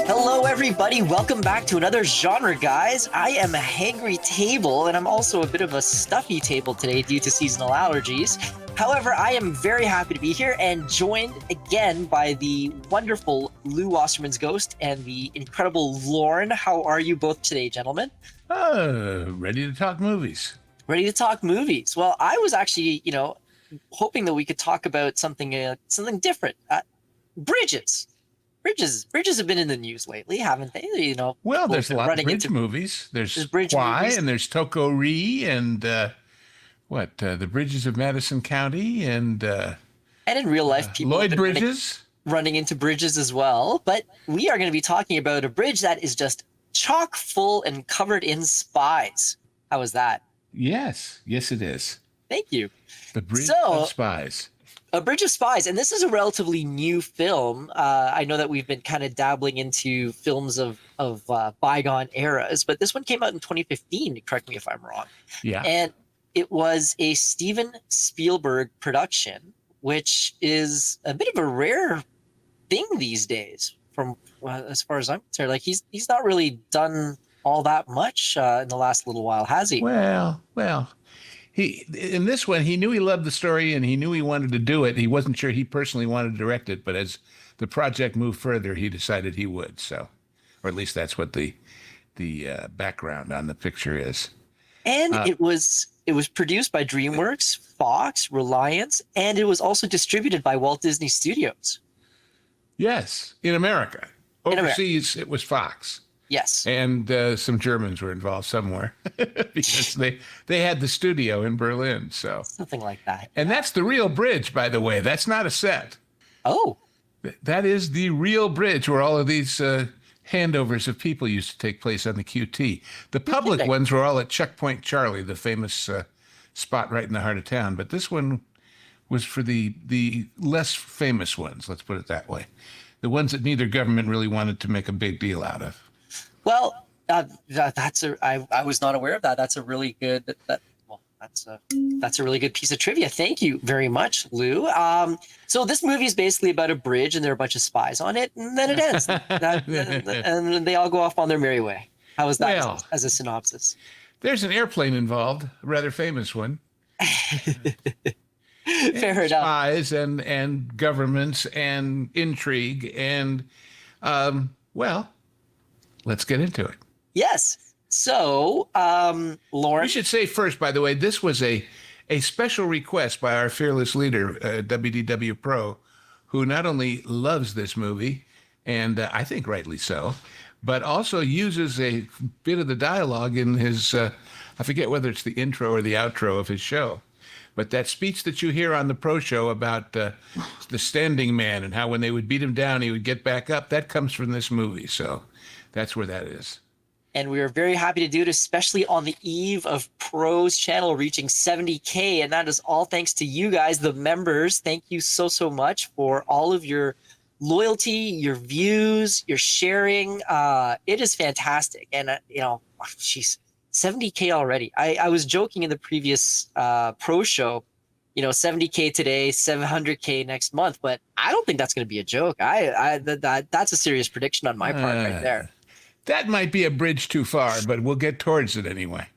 Hello, everybody. Welcome back to another genre, guys. I am a Hangry Table, and I'm also a bit of a stuffy table today due to seasonal allergies. However, I am very happy to be here and joined again by the wonderful Lou Osterman's Ghost and the incredible Lorn. How are you both today, gentlemen? Ready to talk movies. Ready to talk movies. Well, I was actually, hoping that we could talk about something different. Bridges. Bridges have been in the news lately, haven't they? Well, there's a lot of bridge movies. There's bridge Why, movies. and there's Toko-Ri, and the Bridges of Madison County, and in real life, people Lloyd Bridges. Running into bridges as well. But we are going to be talking about a bridge that is just chock full and covered in spies. How was that? Yes, it is. Thank you. The Bridge of Spies. A Bridge of Spies, and this is a relatively new film. I know that we've been kind of dabbling into films of bygone eras, but this one came out in 2015, correct me if I'm wrong. Yeah. And it was a Steven Spielberg production, which is a bit of a rare thing these days, from as far as I'm concerned. Like, he's not really done all that much in the last little while, has he? Well. In this one, he knew he loved the story and he knew he wanted to do it. He wasn't sure he personally wanted to direct it, but as the project moved further, he decided he would. So, or at least that's what the background on the picture is. And it was produced by DreamWorks, Fox, Rylance, and it was also distributed by Walt Disney Studios. Yes, in America. Overseas, it was Fox. Yes. And some Germans were involved somewhere because they had the studio in Berlin. So something like that. And that's the real bridge, by the way. That's not a set. Oh. That is the real bridge where all of these handovers of people used to take place on the QT. The public ones were all at Checkpoint Charlie, the famous spot right in the heart of town. But this one was for the less famous ones, let's put it that way. The ones that neither government really wanted to make a big deal out of. Well, I was not aware of that. That's a really good that's a really good piece of trivia. Thank you very much, Lou. So this movie is basically about a bridge, and there are a bunch of spies on it, and then it ends, and they all go off on their merry way. How is that as a synopsis? There's an airplane involved, a rather famous one. Fair enough. Spies and governments and intrigue and let's get into it. Yes. So, Lorn. We should say first, by the way, this was a special request by our fearless leader, WDW Pro, who not only loves this movie, and I think rightly so, but also uses a bit of the dialogue in his, I forget whether it's the intro or the outro of his show. But that speech that you hear on the Pro Show about the standing man and how when they would beat him down, he would get back up, that comes from this movie. So that's where that is. And we are very happy to do it, especially on the eve of Pro's channel reaching 70K. And that is all thanks to you guys, the members. Thank you so much for all of your loyalty, your views, your sharing. It is fantastic. And, geez, 70K already. I was joking in the previous Pro Show, 70K today, 700K next month. But I don't think that's going to be a joke. That's a serious prediction on my part right there. That might be a bridge too far, but we'll get towards it anyway.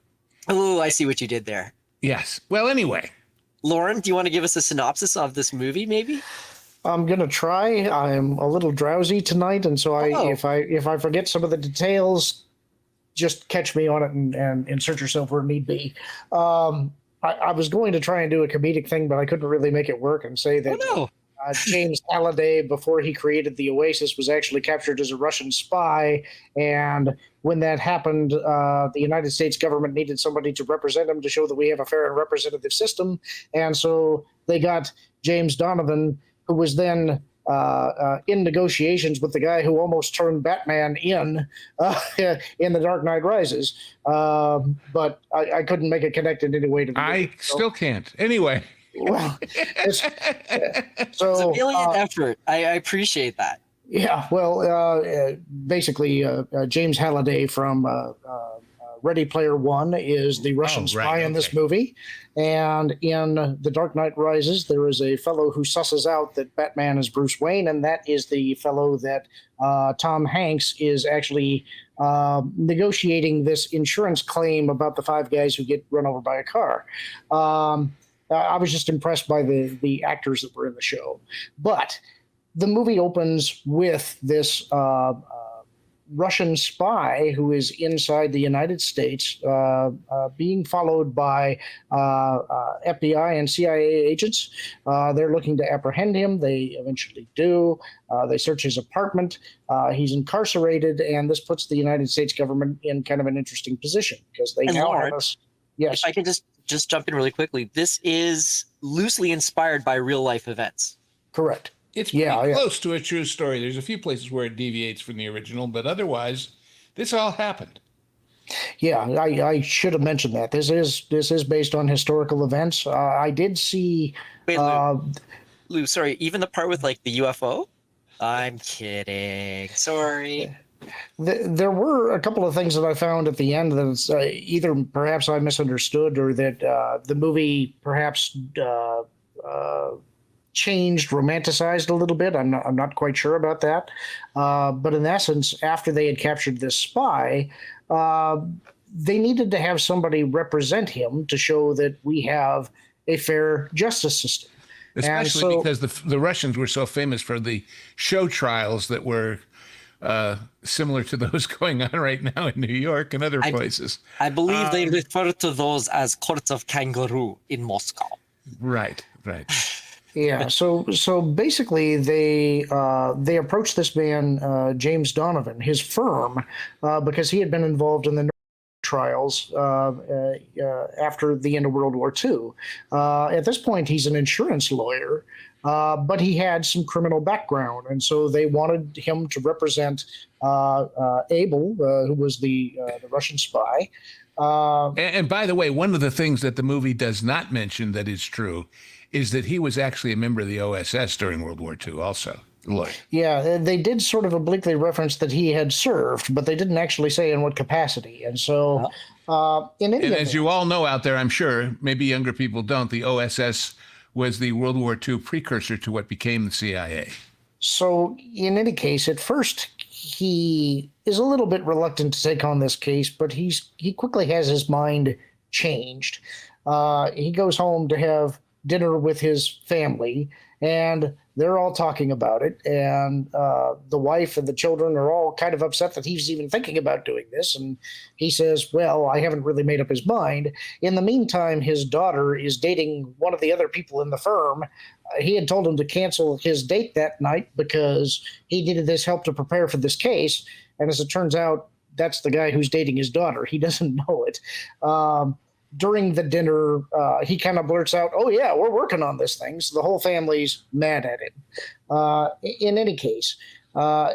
Oh, I see what you did there. Yes. Well, anyway. Lauren, do you want to give us a synopsis of this movie, maybe? I'm going to try. I'm a little drowsy tonight, and so if I forget some of the details, just catch me on it and insert yourself where need be. I was going to try and do a comedic thing, but I couldn't really make it work and say that James Halliday, before he created the Oasis, was actually captured as a Russian spy. And when that happened, the United States government needed somebody to represent him to show that we have a fair and representative system. And so they got James Donovan, who was then in negotiations with the guy who almost turned Batman in The Dark Knight Rises. But I couldn't make it connect in any way to the movie, still can't. Anyway. Well, it's a valiant effort. I appreciate that. Yeah, well, basically, James Halliday from Ready Player One is the Russian spy in this movie. And in The Dark Knight Rises, there is a fellow who susses out that Batman is Bruce Wayne, and that is the fellow that Tom Hanks is actually negotiating this insurance claim about the 5 guys who get run over by a car. I was just impressed by the actors that were in the show. But the movie opens with this Russian spy who is inside the United States, being followed by FBI and CIA agents. They're looking to apprehend him. They eventually do. They search his apartment. He's incarcerated, and this puts the United States government in kind of an interesting position because they now have us. Yes. If I can just jump in really quickly, this is loosely inspired by real life events. Correct. It's pretty close to a true story. There's a few places where it deviates from the original, but otherwise, this all happened. Yeah, I should have mentioned that. This is based on historical events. I did see. Wait, Lou, sorry. Even the part with like the UFO? I'm kidding. Sorry. There were a couple of things that I found at the end that either perhaps I misunderstood or that the movie perhaps changed, romanticized a little bit. I'm not quite sure about that. But in essence, after they had captured this spy, they needed to have somebody represent him to show that we have a fair justice system. Especially because the Russians were so famous for the show trials that were similar to those going on right now in New York and other places. I believe they refer to those as courts of kangaroo in Moscow. Right. Yeah, so basically they approached this man, James Donovan, his firm, because he had been involved in the trials after the end of World War II. At this point, he's an insurance lawyer, but he had some criminal background, and so they wanted him to represent Abel, who was the Russian spy. And by the way, one of the things that the movie does not mention that is true is that he was actually a member of the OSS during World War II also. Lloyd. Yeah, they did sort of obliquely reference that he had served, but they didn't actually say in what capacity. And so in any event, as you all know out there, I'm sure, maybe younger people don't, the OSS was the World War II precursor to what became the CIA. So in any case, at first he is a little bit reluctant to take on this case, but he quickly has his mind changed. He goes home to have dinner with his family, and they're all talking about it. And the wife and the children are all kind of upset that he's even thinking about doing this. And he says, well, I haven't really made up his mind. In the meantime, his daughter is dating one of the other people in the firm. He had told him to cancel his date that night because he needed this help to prepare for this case. And as it turns out, that's the guy who's dating his daughter. He doesn't know it. During the dinner, he kind of blurts out, oh, yeah, we're working on this thing. So the whole family's mad at him. In any case,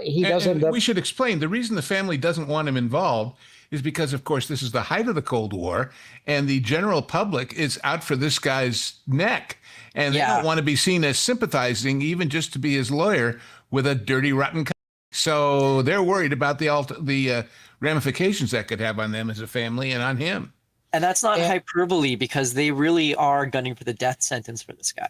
he does end up... We should explain. The reason the family doesn't want him involved is because, of course, this is the height of the Cold War, and the general public is out for this guy's neck. And they don't want to be seen as sympathizing, even just to be his lawyer, with a dirty, rotten company. So they're worried about the ramifications that could have on them as a family and on him. And that's not hyperbole, because they really are gunning for the death sentence for this guy.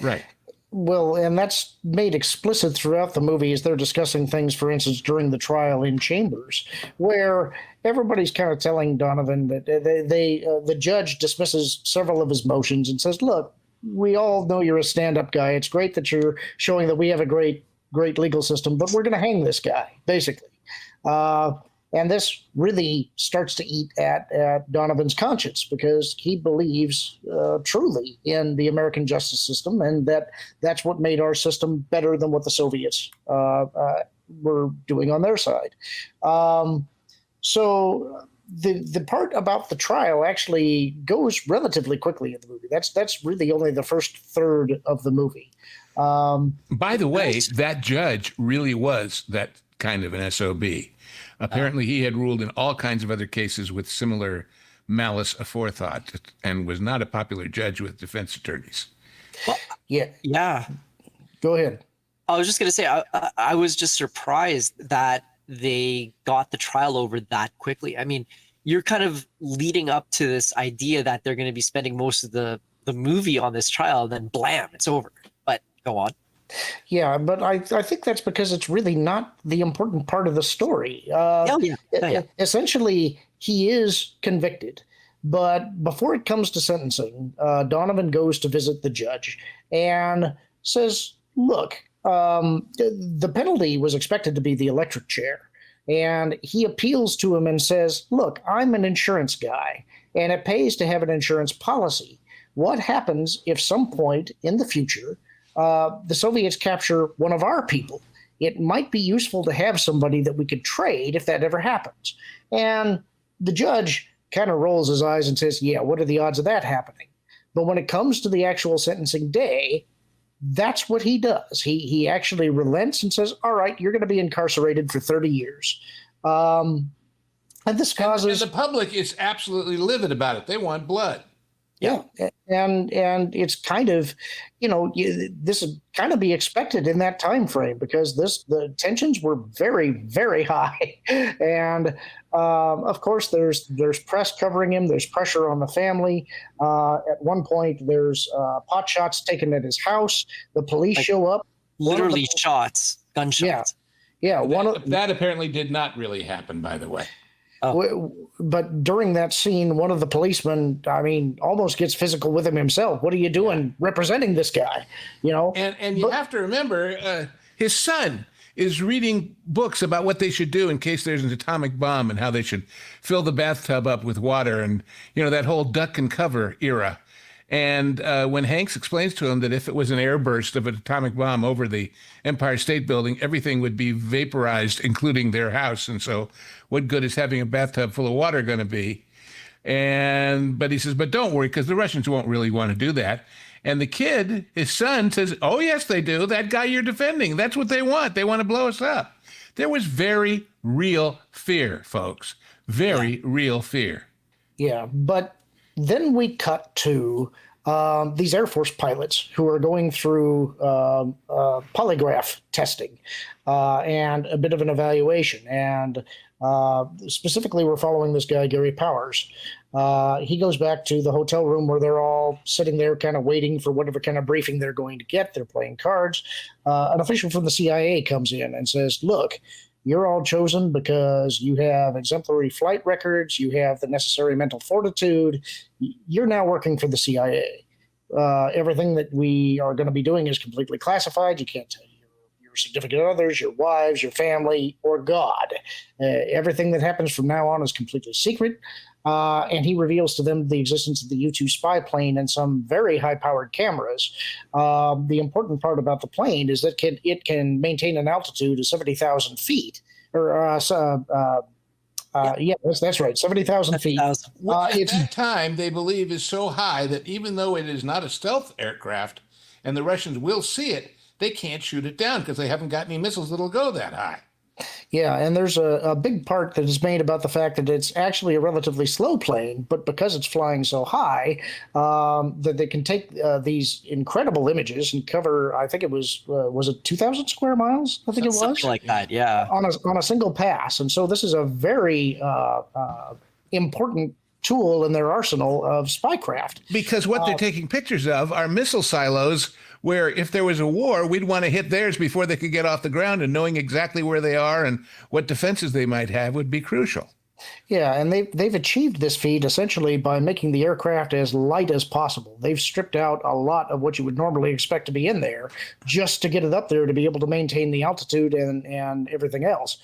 Right. Well, and that's made explicit throughout the movie as they're discussing things, for instance, during the trial in chambers, where everybody's kind of telling Donovan that the judge dismisses several of his motions and says, look, we all know you're a stand-up guy. It's great that you're showing that we have a great legal system, but we're going to hang this guy, basically. And this really starts to eat at Donovan's conscience, because he believes truly in the American justice system, and that's what made our system better than what the Soviets were doing on their side. So the part about the trial actually goes relatively quickly in the movie. That's really only the first third of the movie. By the way, that judge really was that kind of an SOB. Apparently, he had ruled in all kinds of other cases with similar malice aforethought, and was not a popular judge with defense attorneys. Well, yeah. Go ahead. I was just going to say, I was just surprised that they got the trial over that quickly. I mean, you're kind of leading up to this idea that they're going to be spending most of the movie on this trial, and then blam, it's over. But go on. Yeah, but I think that's because it's really not the important part of the story. Oh yeah. Essentially, he is convicted, but before it comes to sentencing, Donovan goes to visit the judge and says, "Look, the penalty was expected to be the electric chair." And he appeals to him and says, "Look, I'm an insurance guy, and it pays to have an insurance policy. What happens if some point in the future the Soviets capture one of our people? It might be useful to have somebody that we could trade if that ever happens." And the judge kind of rolls his eyes and says, "Yeah, what are the odds of that happening?" But when it comes to the actual sentencing day, that's what he does. He actually relents and says, "All right, you're going to be incarcerated for 30 years." And this causes... And the public is absolutely livid about it. They want blood. Yeah, and it's kind of, this would kind of be expected in that time frame, because the tensions were very, very high, and of course there's press covering him. There's pressure on the family. At one point, there's pot shots taken at his house. The police show up. Literally shots, gunshots. Yeah. That apparently did not really happen, by the way. Oh. But during that scene, one of the policemen, almost gets physical with him himself. "What are you doing representing this guy?" And you have to remember, his son is reading books about what they should do in case there's an atomic bomb and how they should fill the bathtub up with water and, that whole duck and cover era. And when Hanks explains to him that if it was an airburst of an atomic bomb over the Empire State Building, everything would be vaporized, including their house. And so what good is having a bathtub full of water going to be? But he says, "But don't worry, because the Russians won't really want to do that." And the kid, his son, says, "Oh, yes, they do. That guy you're defending, that's what they want. They want to blow us up." There was very real fear, folks. Very real fear. Yeah, but then we cut to these Air Force pilots who are going through polygraph testing and a bit of an evaluation. And specifically, we're following this guy, Gary Powers. He goes back to the hotel room where they're all sitting there kind of waiting for whatever kind of briefing they're going to get. They're playing cards. An official from the CIA comes in and says, "Look, you're all chosen because you have exemplary flight records. You have the necessary mental fortitude. You're now working for the CIA. Everything that we are going to be doing is completely classified. You can't tell your significant others, your wives, your family, or God. Everything that happens from now on is completely secret." And he reveals to them the existence of the U-2 spy plane and some very high-powered cameras. The important part about the plane is that it can maintain an altitude of 70,000 feet. That's right, 70,000 feet. At that time, they believe is so high that even though it is not a stealth aircraft and the Russians will see it, they can't shoot it down because they haven't got any missiles that'll go that high. Yeah, and there's a big part that is made about the fact that it's actually a relatively slow plane, but because it's flying so high, that they can take these incredible images and cover, I think it was it 2,000 square miles? I think it was. Something like that, yeah. On a single pass. And so this is a very important tool in their arsenal of spycraft. Because what they're taking pictures of are missile silos where if there was a war, we'd want to hit theirs before they could get off the ground, and knowing exactly where they are and what defenses they might have would be crucial. Yeah, and they've achieved this feat essentially by making the aircraft as light as possible. They've stripped out a lot of what you would normally expect to be in there just to get it up there to be able to maintain the altitude and everything else.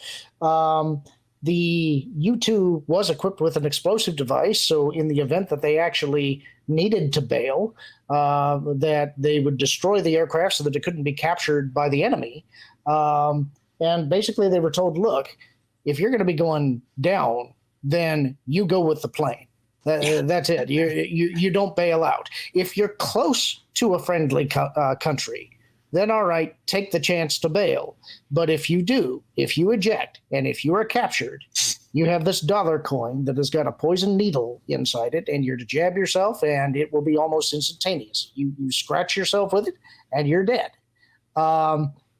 The U-2 was equipped with an explosive device, so in the event that they actually needed to bail, that they would destroy the aircraft so that it couldn't be captured by the enemy. And basically they were told, "Look, if you're going to be going down, then you go with the plane. That's it. You don't bail out. If you're close to a friendly country, then all right, take the chance to bail. But if you eject, and if you are captured, you have this dollar coin that has got a poison needle inside it, and you're to jab yourself, and it will be almost instantaneous. You scratch yourself with it, and you're dead."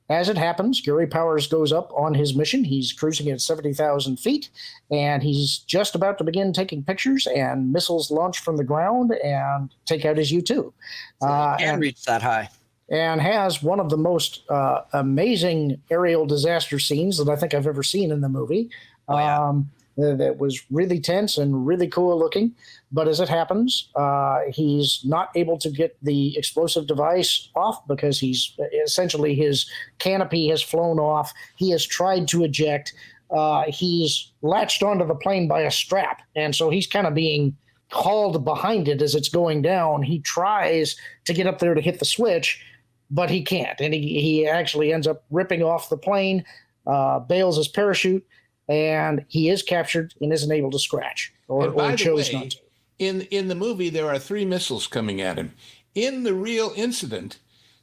as it happens, Gary Powers goes up on his mission. He's cruising at 70,000 feet, and he's just about to begin taking pictures, and missiles launch from the ground and take out his U-2. So he can reach that high. And has one of the most amazing aerial disaster scenes that I think I've ever seen in the movie. That was really tense and really cool looking. But as it happens, he's not able to get the explosive device off because he's essentially his canopy has flown off. He has tried to eject. He's latched onto the plane by a strap. And so he's kind of being hauled behind it as it's going down. He tries to get up there to hit the switch, but he can't. And he actually ends up ripping off the plane, bails his parachute, and he is captured and isn't able to scratch or chose not to. In the movie, there are 3 missiles coming at him. In the real incident,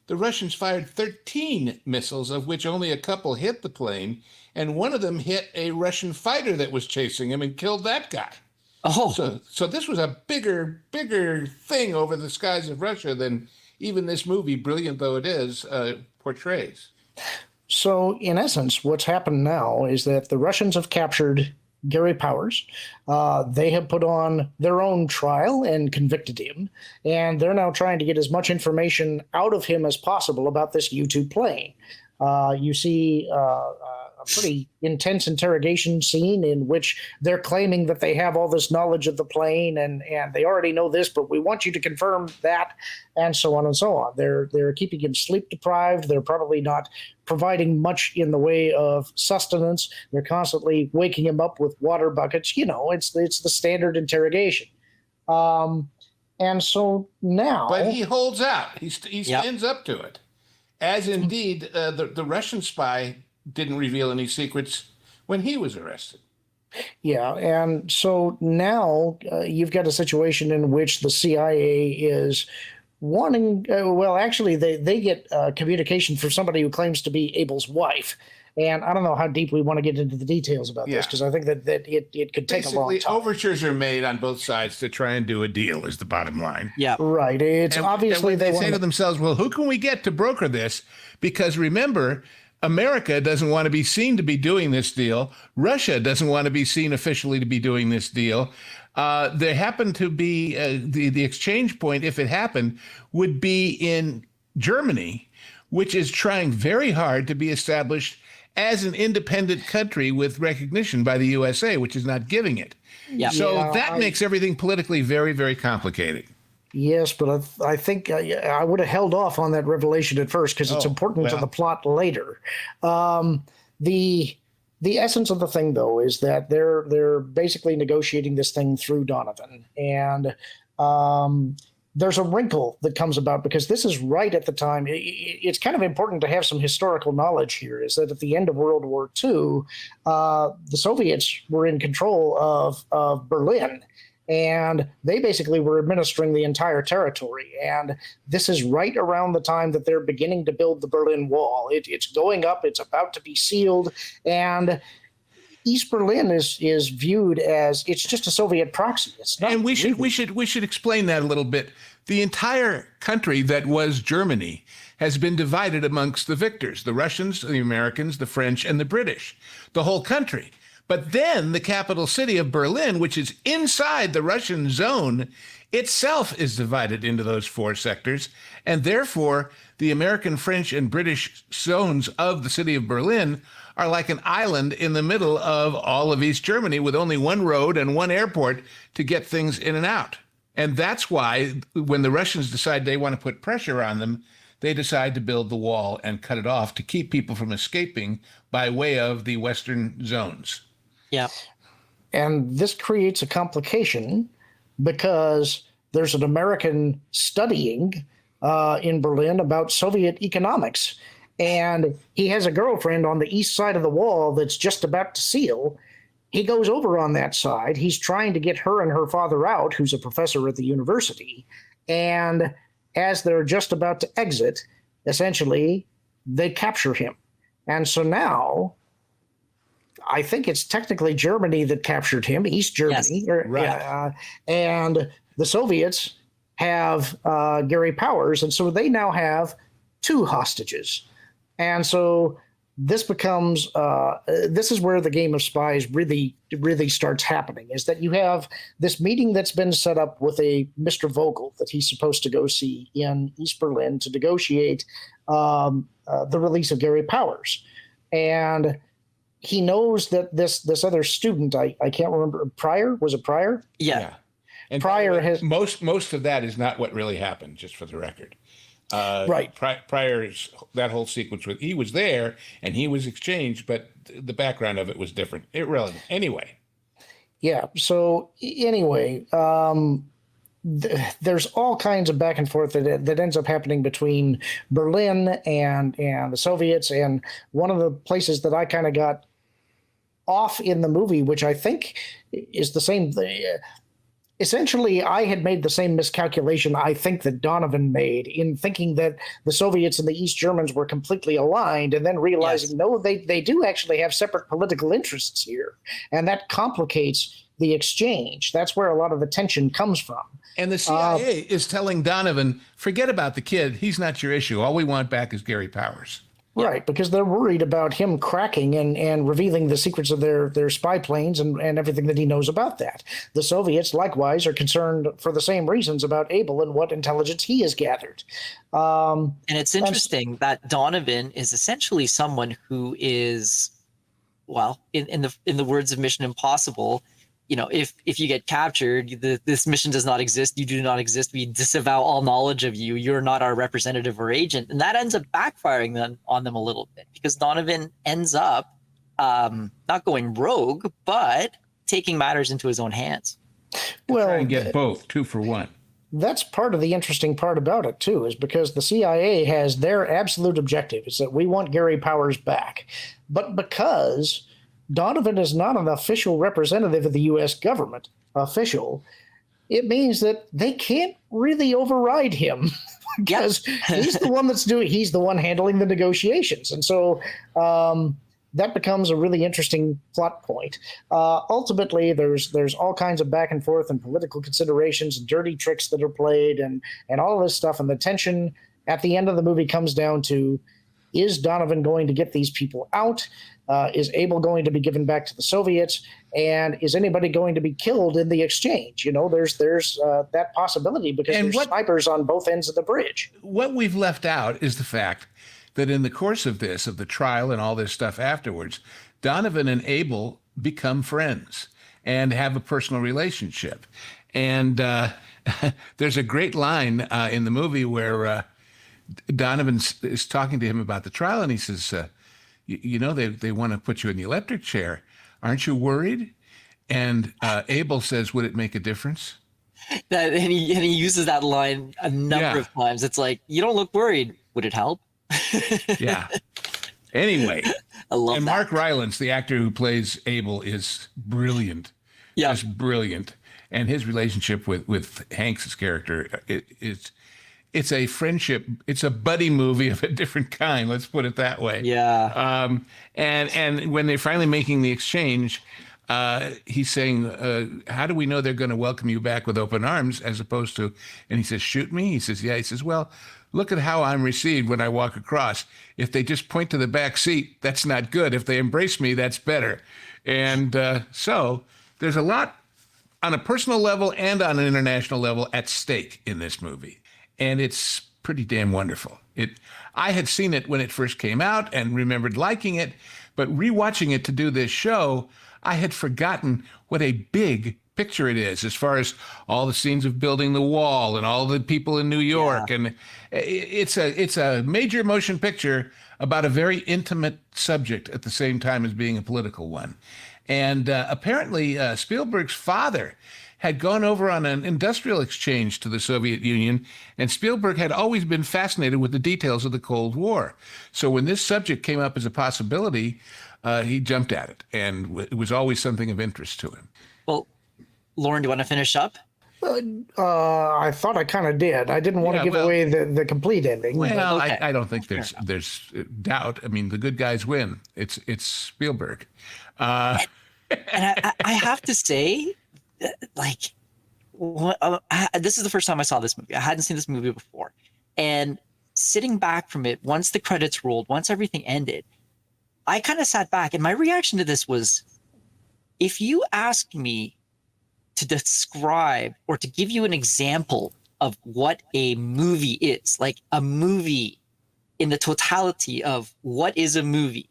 the Russians fired 13 missiles, of which only a couple hit the plane, and one of them hit a Russian fighter that was chasing him and killed that guy. Oh, so this was a bigger thing over the skies of Russia than even this movie, brilliant though it is, portrays. So, in essence, what's happened now is that the Russians have captured Gary Powers. They have put on their own trial and convicted him, and they're now trying to get as much information out of him as possible about this U-2 plane. You see a pretty intense interrogation scene in which they're claiming that they have all this knowledge of the plane and they already know this, but we want you to confirm that, and so on and so on. They're keeping him sleep deprived. They're probably not providing much in the way of sustenance. They're constantly waking him up with water buckets. You know, it's the standard interrogation. And so now, but he holds out. He stands up to it, as indeed the Russian spy didn't reveal any secrets when he was arrested. Yeah, and so now you've got a situation in which the CIA is wanting, actually, they get communication from somebody who claims to be Abel's wife. And I don't know how deep we want to get into the details about this, because I think that it could take a long time. Overtures are made on both sides to try and do a deal, is the bottom line. Yeah. Right. It's obviously and they say to themselves, well, who can we get to broker this? Because remember, America doesn't want to be seen to be doing this deal. Russia doesn't want to be seen officially to be doing this deal. There happened to be the exchange point, if it happened, would be in Germany, which is trying very hard to be established as an independent country with recognition by the USA, which is not giving it. Yeah. So that makes everything politically very, very complicated. Yes, but I think I would have held off on that revelation at first because it's important to the plot later. The essence of the thing, though, is that they're basically negotiating this thing through Donovan, and there's a wrinkle that comes about because this is right at the time. It's kind of important to have some historical knowledge here. Is that at the end of World War II, the Soviets were in control of Berlin. And they basically were administering the entire territory. And this is right around the time that they're beginning to build the Berlin Wall. It's going up. It's about to be sealed. And East Berlin is viewed as it's just a Soviet proxy. It's not. And we should explain that a little bit. The entire country that was Germany has been divided amongst the victors: the Russians, the Americans, the French, and the British. The whole country. But then the capital city of Berlin, which is inside the Russian zone, itself is divided into those 4 sectors. And therefore, the American, French, and British zones of the city of Berlin are like an island in the middle of all of East Germany with only one road and one airport to get things in and out. And that's why when the Russians decide they want to put pressure on them, they decide to build the wall and cut it off to keep people from escaping by way of the Western zones. Yeah. And this creates a complication because there's an American studying in Berlin about Soviet economics. And he has a girlfriend on the east side of the wall that's just about to seal. He goes over on that side. He's trying to get her and her father out, who's a professor at the university. And as they're just about to exit, essentially, they capture him. And so now, I think it's technically Germany that captured him, East Germany. Yes, right. And the Soviets have Gary Powers, and so they now have 2 hostages. And so this becomes this is where the game of Spies really starts happening, is that you have this meeting that's been set up with a Mr. Vogel that he's supposed to go see in East Berlin to negotiate the release of Gary Powers. And he knows that this other student, I can't remember, Pryor, was it Pryor? Yeah. And Pryor has most of that is not what really happened, just for the record. Right. Pryor's, that whole sequence with, he was there and he was exchanged, but the background of it was different. Irrelevant. Anyway. Yeah. So anyway, there's all kinds of back and forth that ends up happening between Berlin and the Soviets. And one of the places that I kind of got off in the movie, which I think is the same essentially, I had made the same miscalculation I think that Donovan made in thinking that the Soviets and the East Germans were completely aligned, and then realizing, no, they do actually have separate political interests here. And that complicates the exchange. That's where a lot of the tension comes from. And the CIA is telling Donovan, forget about the kid. He's not your issue. All we want back is Gary Powers. Right, because they're worried about him cracking and revealing the secrets of their spy planes and everything that he knows about that. The Soviets, likewise, are concerned for the same reasons about Abel and what intelligence he has gathered. And it's interesting that Donovan is essentially someone who is, well, in the words of Mission Impossible, you know, if you get captured, this mission does not exist. You do not exist. We disavow all knowledge of you. You're not our representative or agent. And that ends up backfiring on them a little bit, because Donovan ends up not going rogue, but taking matters into his own hands. Well, try and get both, 2 for 1. That's part of the interesting part about it, too, is because the CIA has their absolute objective is that we want Gary Powers back. But because Donovan is not an official representative of the U.S. government, it means that they can't really override him because he's the one he's the one handling the negotiations. And so that becomes a really interesting plot point. Ultimately, there's all kinds of back and forth and political considerations and dirty tricks that are played and all of this stuff. And the tension at the end of the movie comes down to, is Donovan going to get these people out? Is Abel going to be given back to the Soviets? And is anybody going to be killed in the exchange? You know, there's that possibility because there's snipers on both ends of the bridge. What we've left out is the fact that in the course of the trial and all this stuff afterwards, Donovan and Abel become friends and have a personal relationship. And there's a great line in the movie where Donovan is talking to him about the trial, and he says, you know, they want to put you in the electric chair. Aren't you worried? And Abel says, would it make a difference? And he uses that line a number of times. It's like, you don't look worried. Would it help? Yeah. Anyway. I love that. Mark Rylance, the actor who plays Abel, is brilliant. Yeah. Just brilliant. And his relationship with Hanks's character, it's a friendship. It's a buddy movie of a different kind. Let's put it that way. Yeah. And when they're finally making the exchange, he's saying, how do we know they're going to welcome you back with open arms as opposed to, and he says, shoot me? He says, yeah. He says, well, look at how I'm received when I walk across. If they just point to the back seat, that's not good. If they embrace me, that's better. And so there's a lot on a personal level and on an international level at stake in this movie. And it's pretty damn wonderful. I had seen it when it first came out and remembered liking it, but rewatching it to do this show, I had forgotten what a big picture it is as far as all the scenes of building the wall and all the people in New York. Yeah. And it's a major motion picture about a very intimate subject at the same time as being a political one. And apparently Spielberg's father had gone over on an industrial exchange to the Soviet Union, and Spielberg had always been fascinated with the details of the Cold War. So when this subject came up as a possibility, he jumped at it, and it was always something of interest to him. Well, Lorn, do you want to finish up? I thought I kind of did. I didn't want to give away the complete ending. Well, okay. I don't think there's doubt. I mean, the good guys win. It's Spielberg. And I have to say, like, this is the first time I saw this movie. I hadn't seen this movie before. And sitting back from it, once the credits rolled, once everything ended, I kind of sat back, and my reaction to this was, if you ask me to describe or to give you an example of what a movie is, like a movie in the totality of what is a movie,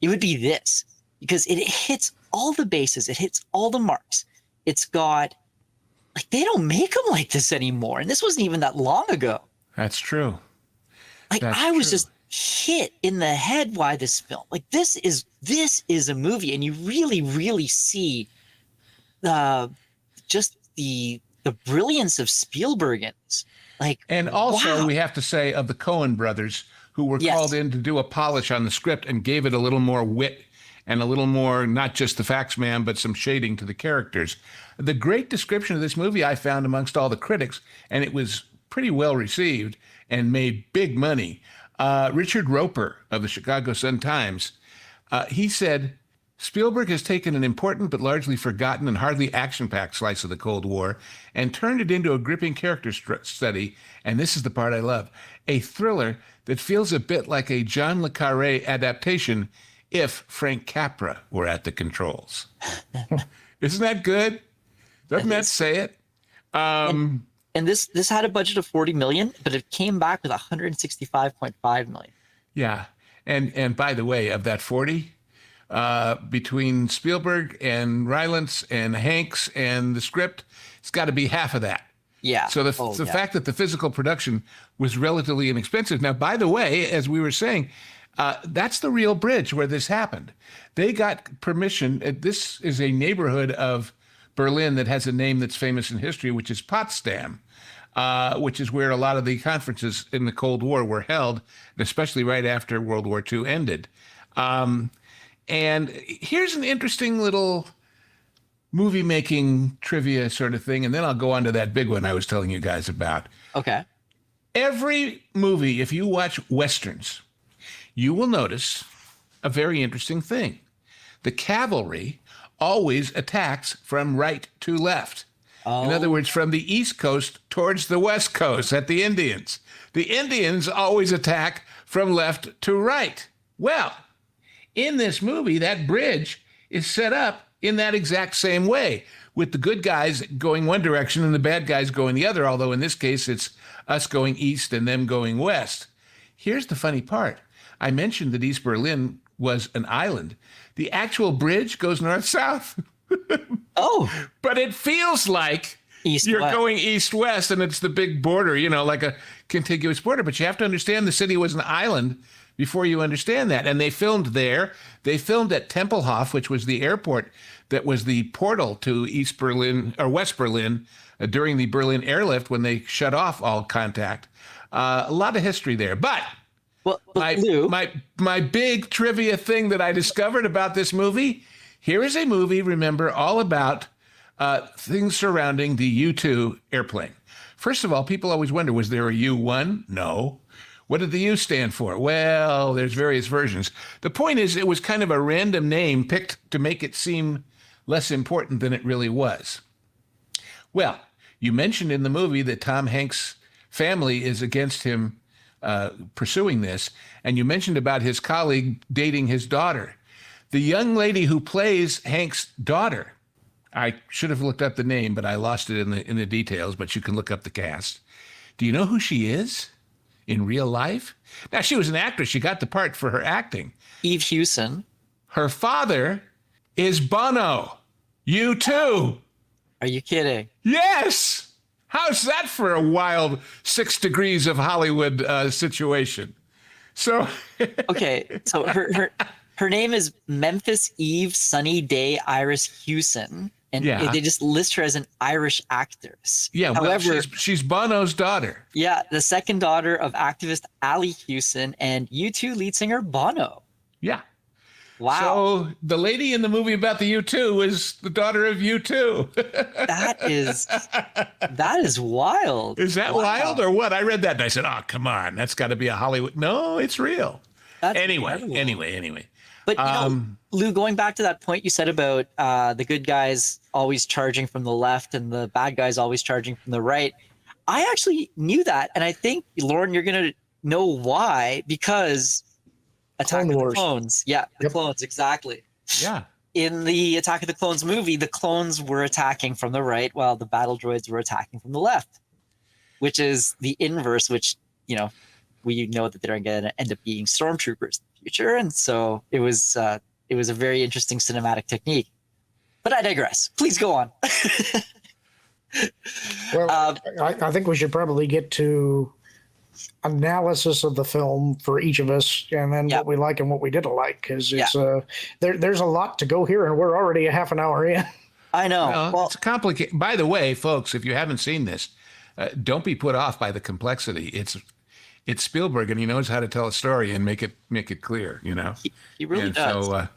it would be this, because it hits all the bases, it hits all the marks. It's got, like, they don't make them like this anymore, and this wasn't even that long ago. That's true. Like, I was just hit in the head by this film. Like, this is a movie, and you really, really see just the brilliance of Spielberg in this. Like, and also wow. we have to say of the Coen brothers, who were called in to do a polish on the script and gave it a little more wit and a little more, not just the facts man, but some shading to the characters. The great description of this movie I found amongst all the critics, and it was pretty well received and made big money. Richard Roper of the Chicago Sun-Times, he said, Spielberg has taken an important but largely forgotten and hardly action-packed slice of the Cold War and turned it into a gripping character study, and this is the part I love, a thriller that feels a bit like a John le Carré adaptation if Frank Capra were at the controls. Isn't that good? Doesn't that say it? And this had a budget of 40 million, but it came back with 165.5 million. Yeah. And by the way, of that 40, between Spielberg and Rylance and Hanks and the script, it's got to be half of that. Yeah. So the fact that the physical production was relatively inexpensive. Now, by the way, as we were saying, that's the real bridge where this happened. They got permission. This is a neighborhood of Berlin that has a name that's famous in history, which is Potsdam, which is where a lot of the conferences in the Cold War were held, especially right after World War II ended. And here's an interesting little movie-making trivia sort of thing, and then I'll go on to that big one I was telling you guys about. Okay. Every movie, if you watch Westerns, you will notice a very interesting thing. The cavalry always attacks from right to left. In other words, from the East Coast towards the West Coast at the Indians. The Indians always attack from left to right. Well, in this movie, that bridge is set up in that exact same way, with the good guys going one direction and the bad guys going the other, although in this case, it's us going east and them going west. Here's the funny part. I mentioned that East Berlin was an island. The actual bridge goes north-south. Oh. But it feels like you're going east-west, and it's the big border, like a contiguous border. But you have to understand the city was an island before you understand that. And they filmed there. They filmed at Tempelhof, which was the airport that was the portal to East Berlin or West Berlin during the Berlin airlift when they shut off all contact. A lot of history there. But Lou, my big trivia thing that I discovered about this movie, here is a movie, remember, all about things surrounding the U-2 airplane. First of all, people always wonder, was there a U-1? No. What did the U stand for? Well, there's various versions. The point is, it was kind of a random name picked to make it seem less important than it really was. Well, you mentioned in the movie that Tom Hanks' family is against him pursuing this, and you mentioned about his colleague dating his daughter. The young lady who plays Hank's daughter, I should have looked up the name, but I lost it in the details, but you can look up the cast. Do you know who she is in real life? Now, she was an actress. She got the part for her acting. Eve Hewson. Her father is Bono. U2. Are you kidding? Yes. How's that for a wild 6 degrees of Hollywood situation? So, okay, so her name is Memphis Eve Sunny Day Iris Hewson, and they just list her as an Irish actress. Yeah, however, well, she's Bono's daughter. Yeah, the second daughter of activist Ali Hewson and U2 lead singer Bono. Yeah. Wow. So the lady in the movie about the U2 is the daughter of U2. that is wild. Is that wild or what? I read that and I said, oh, come on. That's got to be a Hollywood. No, it's real. That's anyway. But, Lou, going back to that point you said about the good guys always charging from the left and the bad guys always charging from the right, I actually knew that. And I think, Lorn, you're going to know why, because Attack Clone of the Wars. Clones. Yeah, the Yep. clones, exactly. Yeah. In the Attack of the Clones movie, the clones were attacking from the right while the battle droids were attacking from the left, which is the inverse, which, we know that they're going to end up being stormtroopers in the future. And so it was a very interesting cinematic technique. But I digress. Please go on. Well, I think we should probably get to analysis of the film for each of us, and then Yeah. what we like and what we didn't like, because Yeah. it's there's a lot to go here, and we're already a half an hour in. I know. Well, it's complicated. By the way, folks, if you haven't seen this, don't be put off by the complexity. It's Spielberg, and he knows how to tell a story and make it clear. He really and does. So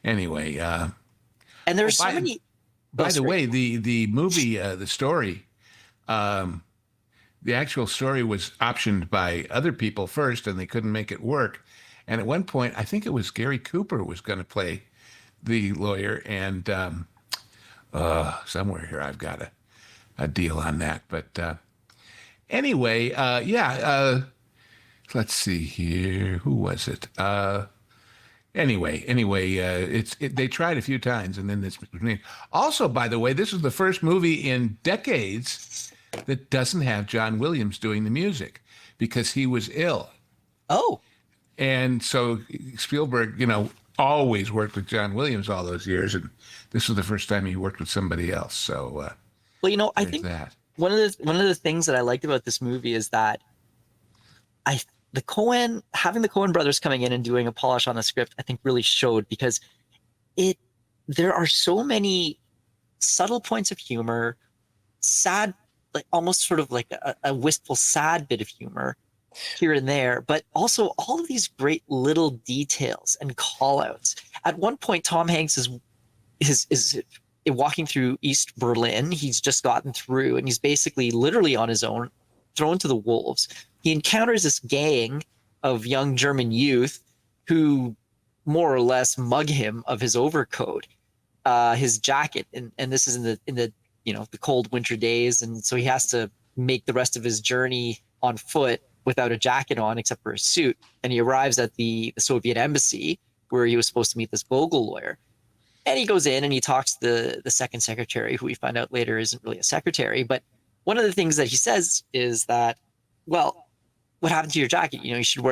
anyway, and there's so many. By the way, the movie, the story, the actual story was optioned by other people first, and they couldn't make it work. And at one point, I think it was Gary Cooper was going to play the lawyer, and somewhere here I've got a deal on that. But anyway, let's see here. Who was it? Anyway, they tried a few times, and then this was made. Also, by the way, this is the first movie in decades that doesn't have John Williams doing the music because he was ill. Oh, And so Spielberg, always worked with John Williams all those years, and this was the first time he worked with somebody else. So, well, I think that. one of the things that I liked about this movie is that having the Coen brothers coming in and doing a polish on the script, I think really showed, because there are so many subtle points of humor, sad, like almost sort of like a wistful, sad bit of humor here and there, but also all of these great little details and call outs. At one point, Tom Hanks is walking through East Berlin. He's just gotten through, and he's basically literally on his own, thrown to the wolves. He encounters this gang of young German youth who more or less mug him of his overcoat, his jacket, and this is in the the cold winter days, and so he has to make the rest of his journey on foot without a jacket on except for a suit. And he arrives at the Soviet embassy where he was supposed to meet this Vogel lawyer. And he goes in and he talks to the second secretary, who we find out later isn't really a secretary. But one of the things that he says is that, well, what happened to your jacket? You should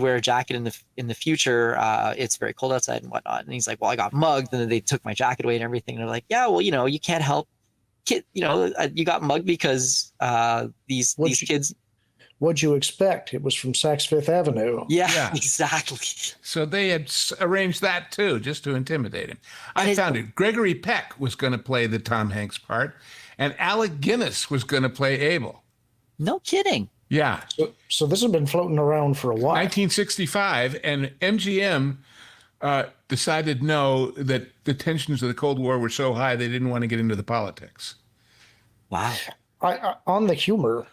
wear a jacket in the future. It's very cold outside and whatnot. And he's like, well, I got mugged, and then they took my jacket away and everything. And they're like, yeah, well, you can't help. You got mugged because these kids. What'd you expect? It was from Saks Fifth Avenue. Yeah, exactly. So they had arranged that too, just to intimidate him. I found it. Gregory Peck was going to play the Tom Hanks part, and Alec Guinness was going to play Abel. No kidding. Yeah. So this has been floating around for a while. 1965, and MGM decided no, that the tensions of the Cold War were so high they didn't want to get into the politics. Wow. On the humor,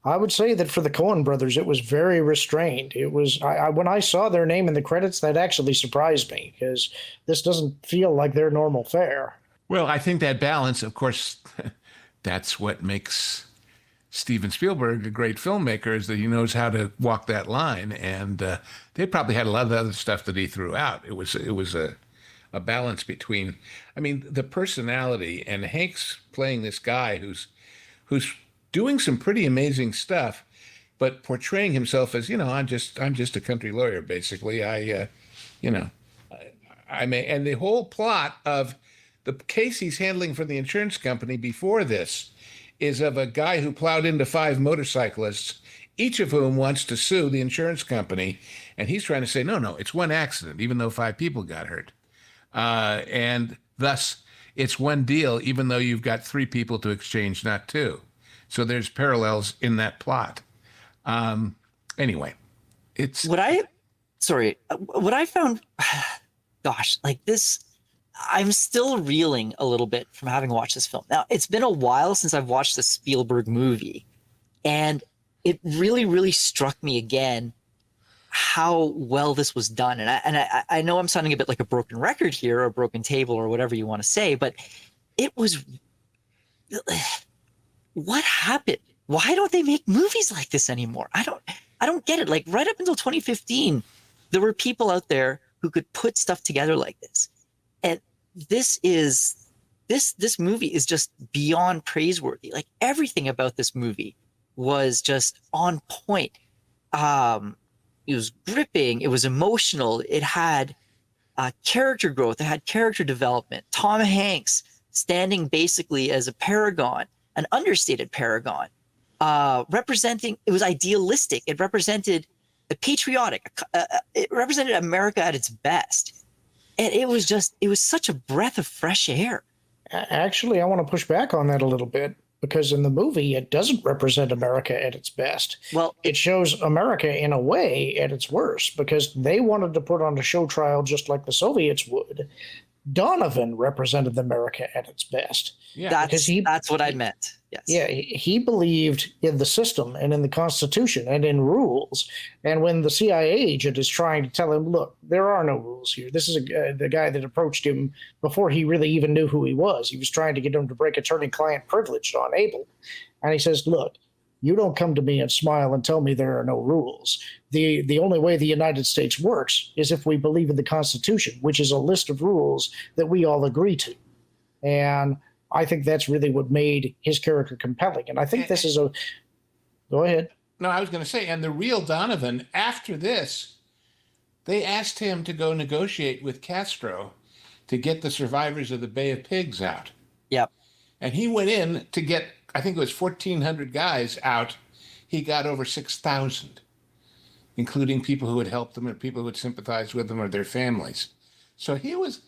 I would say that for the Coen brothers, it was very restrained. It was when I saw their name in the credits, that actually surprised me, because this doesn't feel like their normal fare. Well, I think that balance, of course, that's what makes Steven Spielberg a great filmmaker, is that he knows how to walk that line. And they probably had a lot of other stuff that he threw out. It was a balance between, the personality, and Hanks playing this guy who's doing some pretty amazing stuff, but portraying himself as, I'm just a country lawyer, basically. And the whole plot of the case he's handling for the insurance company before this is of a guy who plowed into 5 motorcyclists, each of whom wants to sue the insurance company. And he's trying to say, no, it's one accident, even though 5 people got hurt. And thus it's one deal, even though you've got 3 people to exchange, not 2. So there's parallels in that plot. Anyway, it's what I found, gosh, like this, I'm still reeling a little bit from having watched this film. Now, it's been a while since I've watched a Spielberg movie, and it really, really struck me again how well this was done. And I know I'm sounding a bit like a broken record here, or a broken table, or whatever you want to say, but it was. What happened? Why don't they make movies like this anymore? I don't get it. Like right up until 2015, there were people out there who could put stuff together like this. And this movie is just beyond praiseworthy. Like everything about this movie was just on point. It was gripping. It was emotional. It had character growth. It had character development. Tom Hanks standing basically as a paragon, an understated paragon, representing. It was idealistic. It represented patriotic. It represented America at its best. And it was such a breath of fresh air. Actually, I want to push back on that a little bit, because in the movie, it doesn't represent America at its best. Well, it shows America in a way at its worst, because they wanted to put on a show trial just like the Soviets would. Donovan represented America at its best. Yeah, that's what I meant. Yes. Yeah, he believed in the system and in the Constitution and in rules. And when the CIA agent is trying to tell him, look, there are no rules here. This is the guy that approached him before he really even knew who he was. He was trying to get him to break attorney-client privilege on Abel. And he says, look, you don't come to me and smile and tell me there are no rules. The only way the United States works is if we believe in the Constitution, which is a list of rules that we all agree to. And I think that's really what made his character compelling. And I think this is a... Go ahead. No, I was going to say, and the real Donovan, after this, they asked him to go negotiate with Castro to get the survivors of the Bay of Pigs out. Yep. And he went in to get, I think it was 1,400 guys out. He got over 6,000, including people who had helped them and people who had sympathized with them or their families. So he was,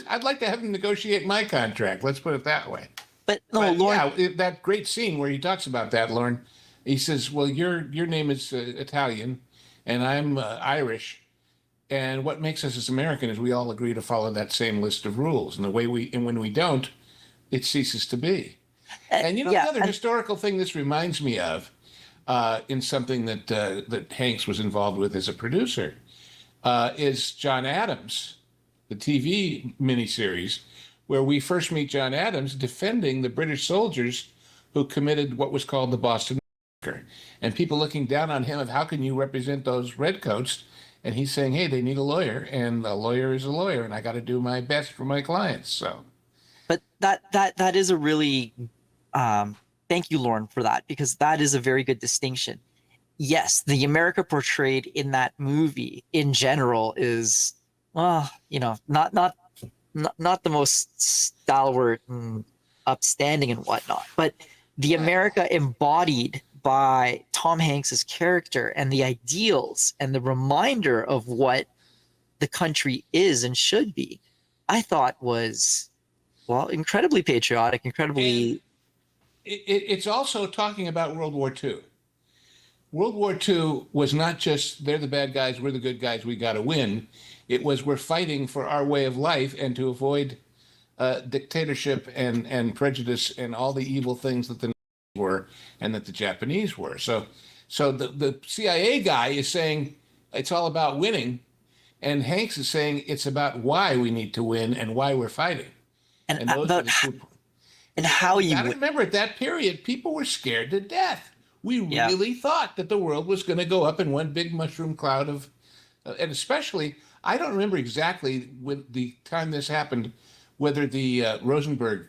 I'd like to have him negotiate my contract. Let's put it that way. But Lorn, yeah, that great scene where he talks about that, Lorn, he says, well, your name is Italian and I'm Irish. And what makes us as American is we all agree to follow that same list of rules. And when we don't, it ceases to be. And the other historical thing this reminds me of, in something that Hanks was involved with as a producer, is John Adams, the TV miniseries, where we first meet John Adams defending the British soldiers who committed what was called the Boston Massacre. And people looking down on him of how can you represent those redcoats? And he's saying, hey, they need a lawyer, and a lawyer is a lawyer, and I got to do my best for my clients. So, but that is a really thank you, Lorn, for that, because that is a very good distinction. Yes, the America portrayed in that movie in general is, not the most stalwart and upstanding and whatnot, but the America embodied by Tom Hanks's character and the ideals and the reminder of what the country is and should be, I thought was, incredibly patriotic, incredibly. It's also talking about World War II. World War II was not just they're the bad guys, we're the good guys, we got to win. It was we're fighting for our way of life and to avoid dictatorship and prejudice and all the evil things that the Nazis were and that the Japanese were. So the CIA guy is saying it's all about winning, and Hanks is saying it's about why we need to win and why we're fighting. And those are the two. And how you gotta remember, at that period, people were scared to death. We really thought that the world was going to go up in one big mushroom cloud of, and especially, I don't remember exactly with the time this happened, whether the Rosenberg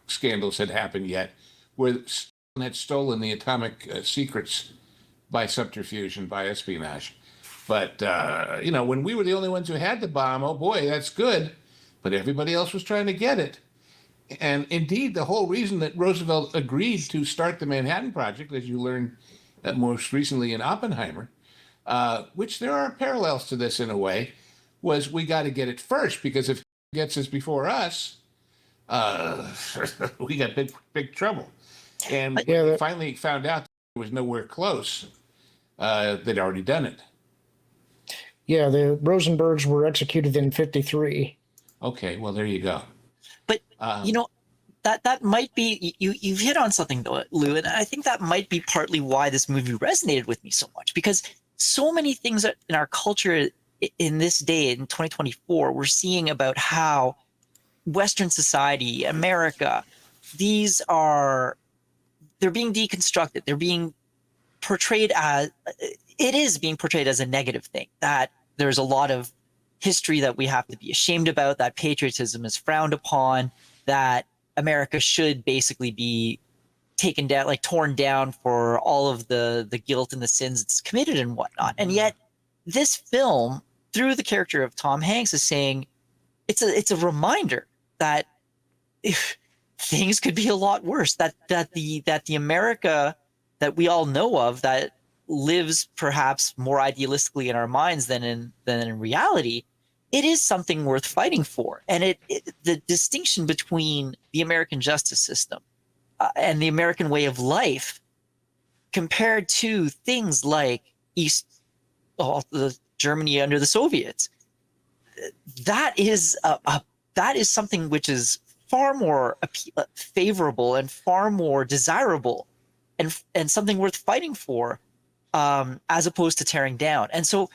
scandals had happened yet, where Stalin had stolen the atomic secrets by subterfuge and by espionage. But, when we were the only ones who had the bomb, oh boy, that's good. But everybody else was trying to get it. And indeed, the whole reason that Roosevelt agreed to start the Manhattan Project, as you learned most recently in Oppenheimer, which there are parallels to this in a way, was we got to get it first, because if it gets us before us, we got big trouble. And we finally found out there was nowhere close. They'd already done it. Yeah, the Rosenbergs were executed in 1953. Okay, well, there you go. But that might be you've hit on something though, Lou, and I think that might be partly why this movie resonated with me so much, because so many things in our culture in this day in 2024 we're seeing about how Western society, America, they're being deconstructed, they're being portrayed as it is being portrayed as a negative thing, that there's a lot of history that we have to be ashamed about, that patriotism is frowned upon, that America should basically be taken down, like torn down for all of the guilt and the sins it's committed and whatnot. And yet this film, through the character of Tom Hanks, is saying it's a reminder that if things could be a lot worse, that the America that we all know of, that lives perhaps more idealistically in our minds than in reality, it is something worth fighting for. And the distinction between the American justice system and the American way of life, compared to things like the Germany under the Soviets, that is something which is far more favorable and far more desirable, and something worth fighting for, as opposed to tearing down. And so,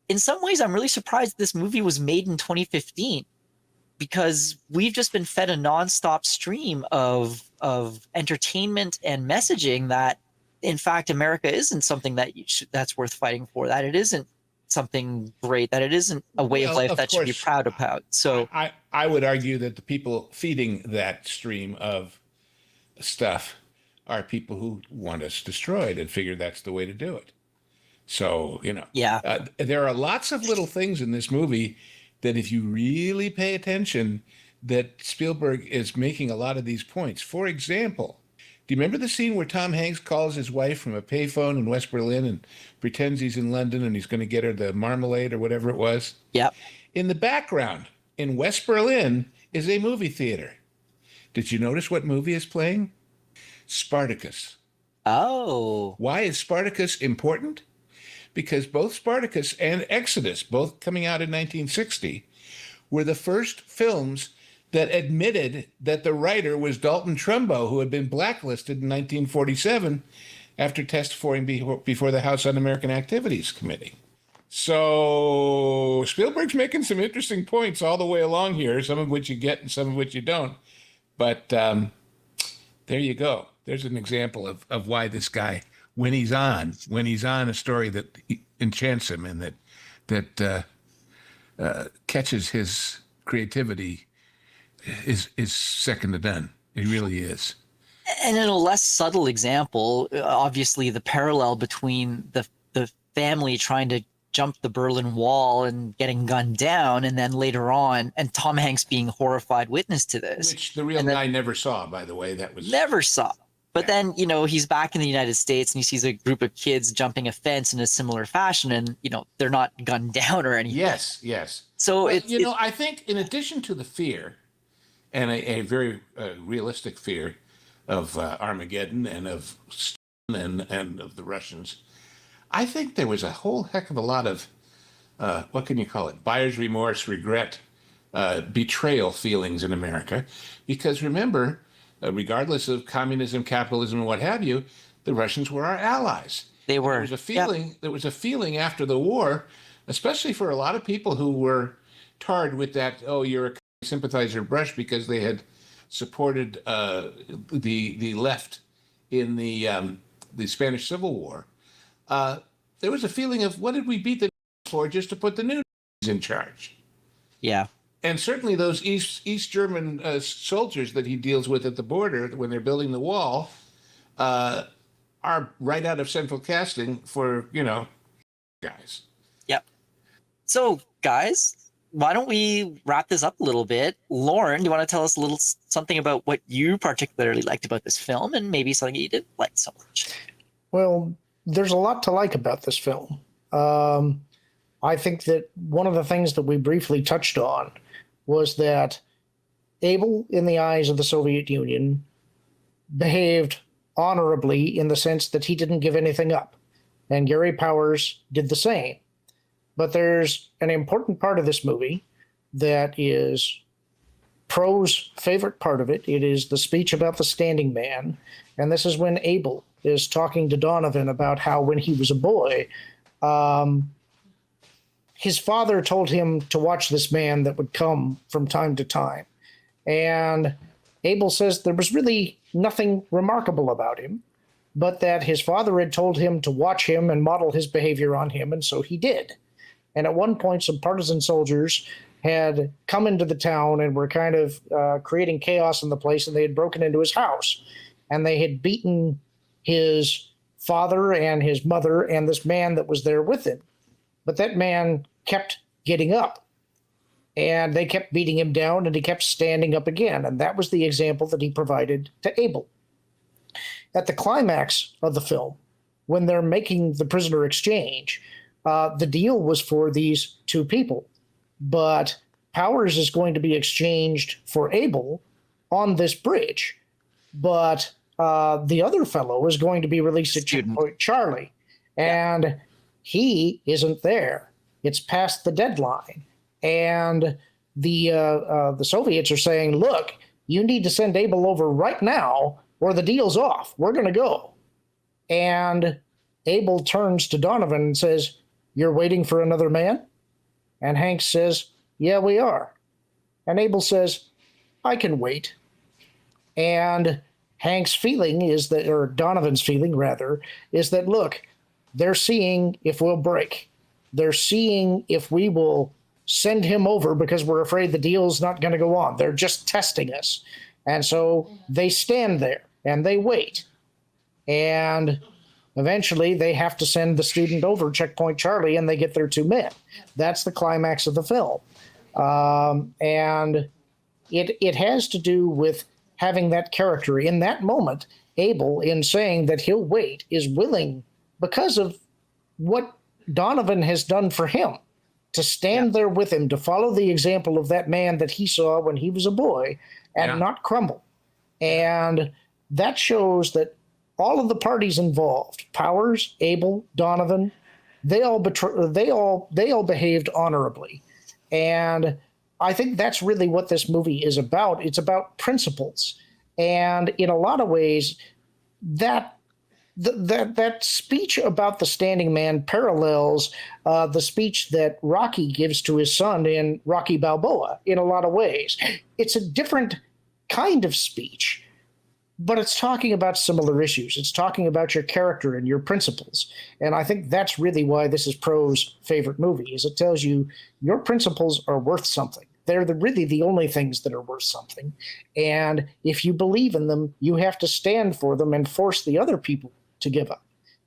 in some ways, I'm really surprised this movie was made in 2015, because we've just been fed a nonstop stream of entertainment and messaging that, in fact, America isn't something that's worth fighting for, that it isn't something great, that it isn't a way of life that should be proud about. So I would argue that the people feeding that stream of stuff are people who want us destroyed and figure that's the way to do it. So, there are lots of little things in this movie that, if you really pay attention, that Spielberg is making a lot of these points. For example, do you remember the scene where Tom Hanks calls his wife from a payphone in West Berlin and pretends he's in London and he's going to get her the marmalade or whatever it was? Yep. In the background, in West Berlin, is a movie theater. Did you notice what movie is playing? Spartacus. Oh. Why is Spartacus important? Because both Spartacus and Exodus, both coming out in 1960, were the first films that admitted that the writer was Dalton Trumbo, who had been blacklisted in 1947 after testifying before the House Un-American Activities Committee. So Spielberg's making some interesting points all the way along here, some of which you get and some of which you don't. But there you go. There's an example of why this guy, when he's on a story that enchants him and that catches his creativity, is second to none. It really is. And in a less subtle example, obviously the parallel between the family trying to jump the Berlin Wall and getting gunned down, and then later on, and Tom Hanks being horrified witness to this. Which the real guy never saw, by the way. That was never saw. But then, he's back in the United States and he sees a group of kids jumping a fence in a similar fashion, and, they're not gunned down or anything. Yes. So I think in addition to the fear, and a very realistic fear of Armageddon and of Stalin and of the Russians, I think there was a whole heck of a lot of, what can you call it, buyer's remorse, regret, betrayal feelings in America. Because remember, regardless of communism, capitalism, and what have you, the Russians were our allies. They were. There was a feeling. Yep. There was a feeling after the war, especially for a lot of people who were tarred with that, oh, you're a sympathizer brush, because they had supported the left in the Spanish Civil War. There was a feeling of, what did we beat the for just to put the new in charge? Yeah. And certainly those East German soldiers that he deals with at the border when they're building the wall are right out of central casting for, guys. Yep. So, guys, why don't we wrap this up a little bit? Lorn, do you want to tell us a little something about what you particularly liked about this film, and maybe something you didn't like so much? Well, there's a lot to like about this film. I think that one of the things that we briefly touched on was that Abel, in the eyes of the Soviet Union, behaved honorably in the sense that he didn't give anything up. And Gary Powers did the same. But there's an important part of this movie that is Pro's favorite part of it. It is the speech about the standing man. And this is when Abel is talking to Donovan about how when he was a boy, his father told him to watch this man that would come from time to time. And Abel says there was really nothing remarkable about him. but that his father had told him to watch him and model his behavior on him, and so he did. And at one point, some partisan soldiers had come into the town and were kind of creating chaos in the place, and they had broken into his house, and they had beaten his father and his mother and this man that was there with him. But that man kept getting up, and they kept beating him down, and he kept standing up again. And that was the example that he provided to Abel. At the climax of the film, when they're making the prisoner exchange, the deal was for these two people. But Powers is going to be exchanged for Abel on this bridge. But the other fellow is going to be released at Checkpoint Charlie. And he isn't there. It's past the deadline. And the Soviets are saying, look, you need to send Abel over right now or the deal's off. We're going to go. And Abel turns to Donovan and says, you're waiting for another man? And Hank says, yeah, we are. And Abel says, I can wait. And Hank's feeling is that, or Donovan's feeling rather, is that, look, they're seeing if we'll break. They're seeing if we will send him over because we're afraid the deal's not going to go on. They're just testing us. And so they stand there and they wait. And eventually they have to send the student over Checkpoint Charlie, and they get their two men. That's the climax of the film. And it has to do with having that character in that moment. Abel, in saying that he'll wait, is willing, because of what Donovan has done for him, to stand there with him, to follow the example of that man that he saw when he was a boy and not crumble. And that shows that all of the parties involved, Powers, Abel, Donovan, they all behaved honorably. And I think that's really what this movie is about. It's about principles. And in a lot of ways, that speech about the standing man parallels the speech that Rocky gives to his son in Rocky Balboa in a lot of ways. It's a different kind of speech, but it's talking about similar issues. It's talking about your character and your principles. And I think that's really why this is Pro's favorite movie, is it tells you your principles are worth something. They're really the only things that are worth something. And if you believe in them, you have to stand for them and force the other people to give up.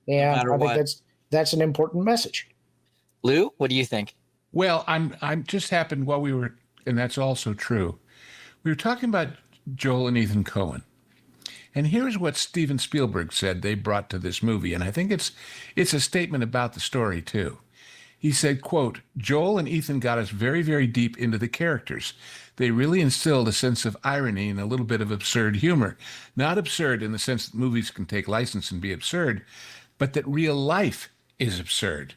And I think that's an important message. Lou, what do you think? Well, I'm just happened while we were, and that's also true. We were talking about Joel and Ethan Coen. And here's what Steven Spielberg said they brought to this movie. And I think it's a statement about the story, too. He said, quote, Joel and Ethan got us very, very deep into the characters. They really instilled a sense of irony and a little bit of absurd humor. Not absurd in the sense that movies can take license and be absurd, but that real life is absurd.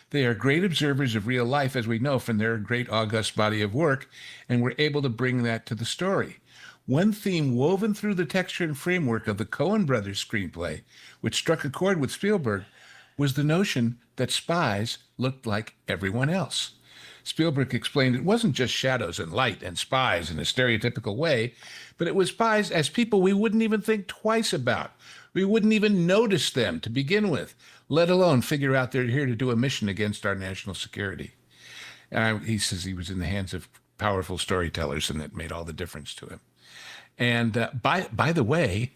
They are great observers of real life, as we know from their great august body of work, and were able to bring that to the story. One theme woven through the texture and framework of the Coen brothers screenplay, which struck a chord with Spielberg, was the notion that spies looked like everyone else. Spielberg explained it wasn't just shadows and light and spies in a stereotypical way, but it was spies as people we wouldn't even think twice about. We wouldn't even notice them to begin with, let alone figure out they're here to do a mission against our national security. And he says he was in the hands of powerful storytellers, and it made all the difference to him. And by the way,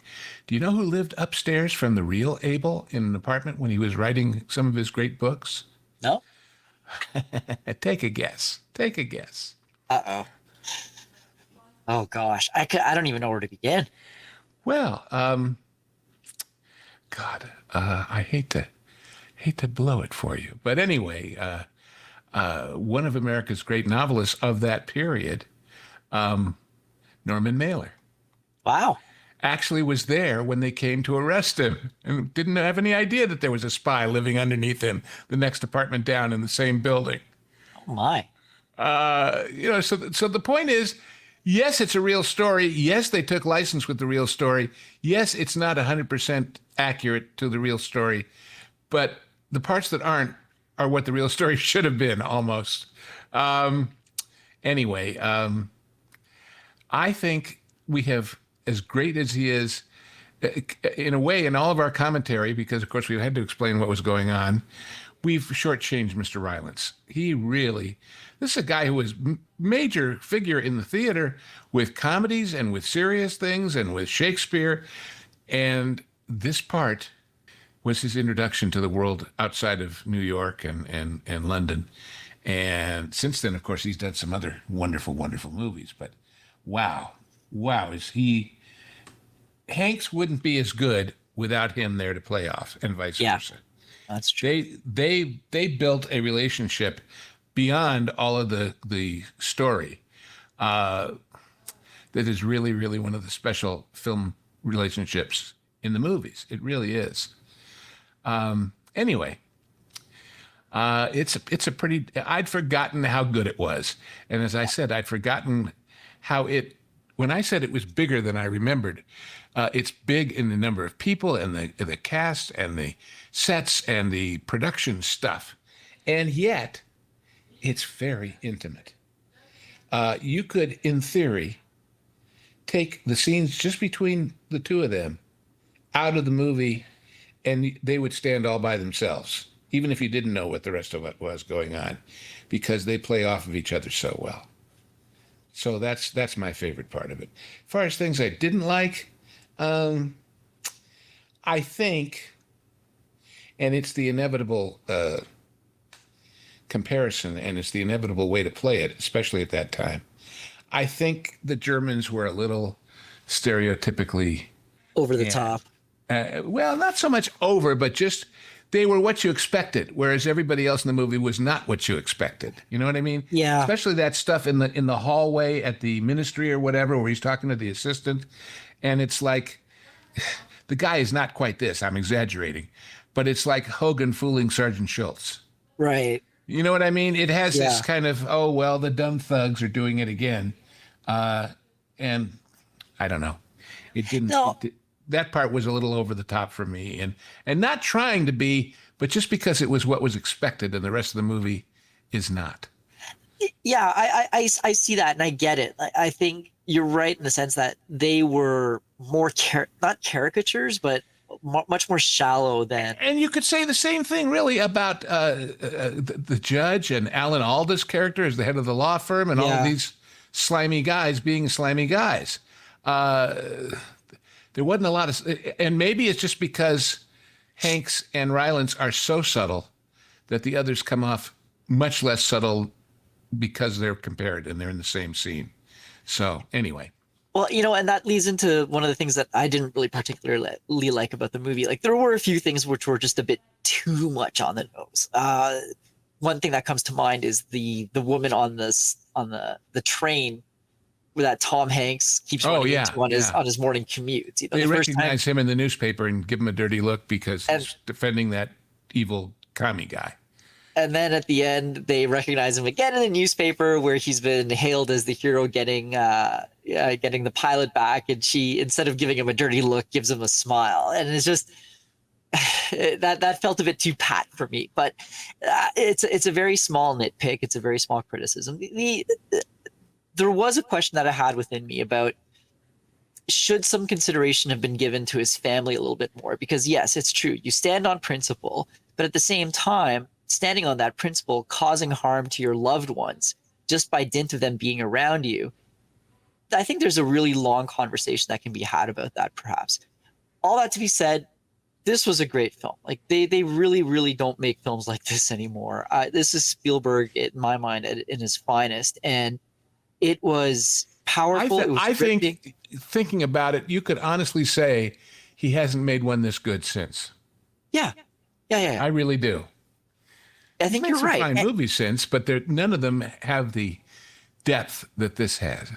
do you know who lived upstairs from the real Abel in an apartment when he was writing some of his great books? No. Take a guess. Take a guess. Uh-oh. Oh, gosh. I don't even know where to begin. Well, God, I hate to blow it for you. But anyway, one of America's great novelists of that period, Norman Mailer. Wow. Actually was there when they came to arrest him and didn't have any idea that there was a spy living underneath him, the next apartment down in the same building. Oh, my. So the point is, yes, it's a real story. Yes, they took license with the real story. Yes, it's not 100% accurate to the real story, but the parts that aren't are what the real story should have been almost. Anyway, I think we have, as great as he is, in a way, in all of our commentary, because of course we had to explain what was going on, we've shortchanged Mr. Rylance. This is a guy who was major figure in the theater with comedies and with serious things and with Shakespeare. And this part was his introduction to the world outside of New York and London. And since then, of course, he's done some other wonderful, wonderful movies. But wow, Hanks wouldn't be as good without him there to play off, and vice versa. That's true. They built a relationship beyond all of the story that is really, really one of the special film relationships in the movies. It really is. Anyway, it's a pretty. I'd forgotten how good it was, and as I said, I'd forgotten how it. When I said it was bigger than I remembered, it's big in the number of people and the cast and the sets and the production stuff, and yet it's very intimate. You could, in theory, take the scenes just between the two of them out of the movie, and they would stand all by themselves, even if you didn't know what the rest of it was going on, because they play off of each other so well. So that's my favorite part of it. As far as things I didn't like, I think, and it's the inevitable comparison, and it's the inevitable way to play it, especially at that time. I think the Germans were a little stereotypically over the top. Well, not so much over, but just they were what you expected, whereas everybody else in the movie was not what you expected. You know what I mean? Yeah. Especially that stuff in the hallway at the ministry or whatever, where he's talking to the assistant, and it's like the guy is not quite this. I'm exaggerating, but it's like Hogan fooling Sergeant Schultz. Right. You know what I mean? It has this kind of, oh well, the dumb thugs are doing it again, and I don't know. It didn't. No. That part was a little over the top for me, and not trying to be, but just because it was what was expected, and the rest of the movie is not. Yeah, I see that, and I get it. I think you're right in the sense that they were more not caricatures, but much more shallow than. And you could say the same thing, really, about the judge and Alan Alda's character as the head of the law firm, and all of these slimy guys being slimy guys. There wasn't a lot of, and maybe it's just because Hanks and Rylance are so subtle that the others come off much less subtle because they're compared and they're in the same scene. So anyway. Well, and that leads into one of the things that I didn't really particularly like about the movie. Like, there were a few things which were just a bit too much on the nose. One thing that comes to mind is the woman on the train that Tom Hanks keeps running into on his morning commute. They recognize him in the newspaper and give him a dirty look because he's defending that evil commie guy. And then at the end, they recognize him again in the newspaper where he's been hailed as the hero getting the pilot back. And she, instead of giving him a dirty look, gives him a smile. And it's just that felt a bit too pat for me. But it's a very small nitpick. It's a very small criticism. There was a question that I had within me about should some consideration have been given to his family a little bit more? Because yes, it's true. You stand on principle, but at the same time, standing on that principle, causing harm to your loved ones just by dint of them being around you. I think there's a really long conversation that can be had about that, perhaps. All that to be said, this was a great film. Like they really, really don't make films like this anymore. This is Spielberg, in my mind, in his finest. And it was powerful. I think, thinking about it, you could honestly say he hasn't made one this good since. Yeah. I really do. I think you're right. Fine movies since, but none of them have the depth that this has.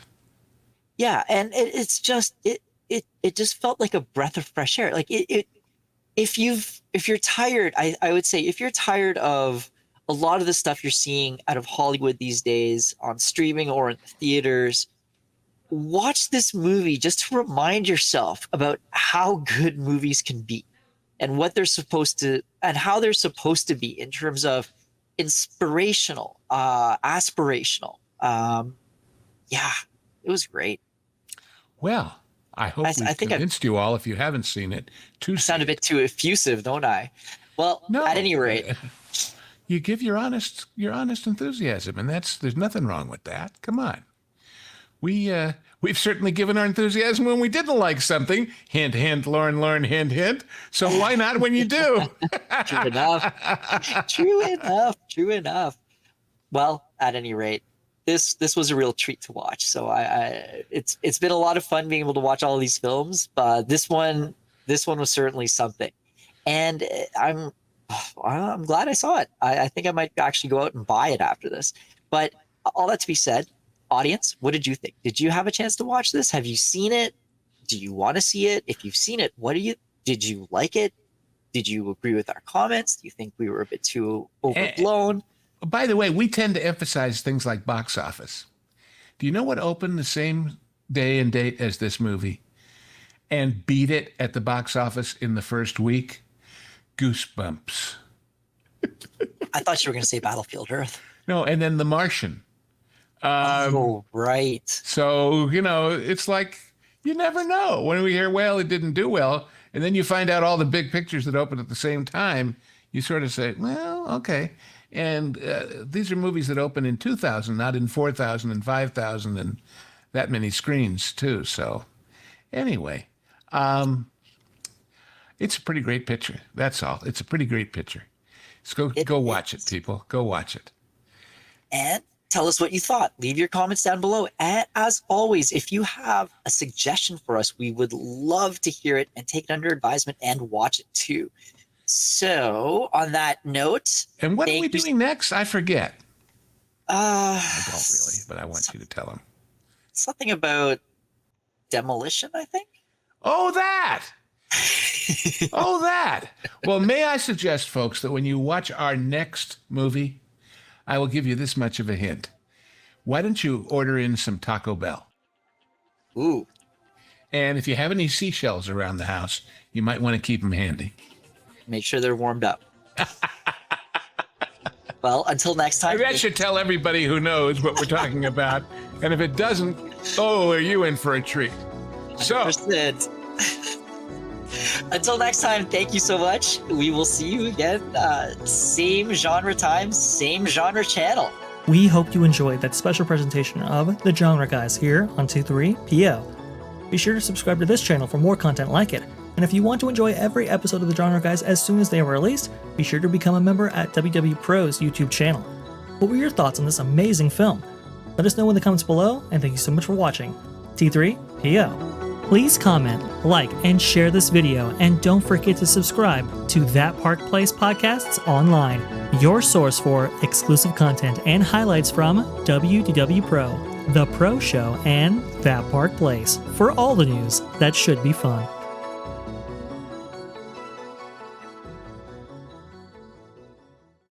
Yeah, and it's just it just felt like a breath of fresh air. Like if you're tired, I would say if you're tired of a lot of the stuff you're seeing out of Hollywood these days on streaming or in the theaters, watch this movie just to remind yourself about how good movies can be and what they're supposed to and how they're supposed to be in terms of inspirational, aspirational. Yeah, it was great. Well, I hope I we've think convinced you all, if you haven't seen it, to I sound a bit too effusive, don't I? Well, No. at any rate, You give your honest enthusiasm, and there's nothing wrong with that. Come on. We've certainly given our enthusiasm when we didn't like something. Hint, hint, Lorn, hint, hint. So why not when you do? true enough. True enough. Well, at any rate, this was a real treat to watch. So it's been a lot of fun being able to watch all of these films, but this one was certainly something. And I'm glad I saw it. I think I might actually go out and buy it after this. But all that to be said, audience, what did you think? Did you have a chance to watch this? Have you seen it? Do you want to see it? If you've seen it, did you like it? Did you agree with our comments? Do you think we were a bit too overblown? By the way, we tend to emphasize things like box office. Do you know what opened the same day and date as this movie and beat it at the box office in the first week? Goosebumps. I thought you were going to say Battlefield Earth. No, and then The Martian. Right. So, it's like you never know. When we hear, well, it didn't do well, and then you find out all the big pictures that open at the same time, you sort of say, well, okay. And these are movies that open in 2,000, not in 4,000 and 5,000 and that many screens, too. So anyway, it's a pretty great picture. That's all. It's a pretty great picture. So go watch it, people. Go watch it. And tell us what you thought. Leave your comments down below. And as always, if you have a suggestion for us, we would love to hear it and take it under advisement and watch it too. So on that note. And what are we doing next? I forget. I don't really, but I want you to tell them. Something about demolition, I think. Oh, that. Oh, that. Well, may I suggest, folks, that when you watch our next movie, I will give you this much of a hint. Why don't you order in some Taco Bell? Ooh. And if you have any seashells around the house, you might want to keep them handy. Make sure they're warmed up. Well, until next time. That should tell everybody who knows what we're talking about. And if it doesn't, are you in for a treat? So. 100%. Until next time, thank you so much. We will see you again. Same genre time, same genre channel. We hope you enjoyed that special presentation of The Genre Guys here on 23PO. Be sure to subscribe to this channel for more content like it. And if you want to enjoy every episode of The Genre Guys as soon as they are released, be sure to become a member at WW Pro's YouTube channel. What were your thoughts on this amazing film? Let us know in the comments below, and thank you so much for watching. T3PO. Please comment, like, and share this video, and don't forget to subscribe to That Park Place Podcasts Online, your source for exclusive content and highlights from WDW Pro, The Pro Show, and That Park Place for all the news that should be fun.